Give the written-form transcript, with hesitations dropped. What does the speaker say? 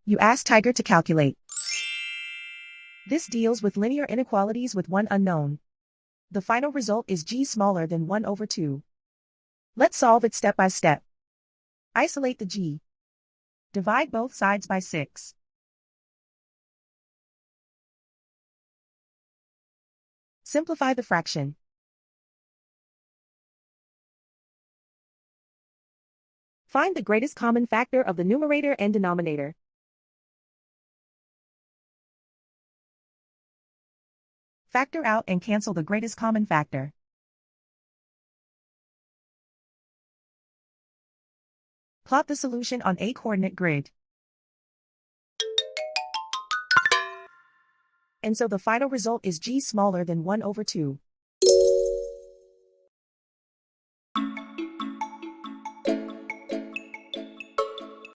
You ask Tiger to calculate. This deals with linear inequalities with one unknown. The final result is g smaller than 1 over 2. Let's solve it step by step. Isolate the g. Divide both sides by 6. Simplify the fraction. Find the greatest common factor of the numerator and denominator. Factor out and cancel the greatest common factor. Plot the solution on a coordinate grid. And so the final result is g smaller than 1 over 2.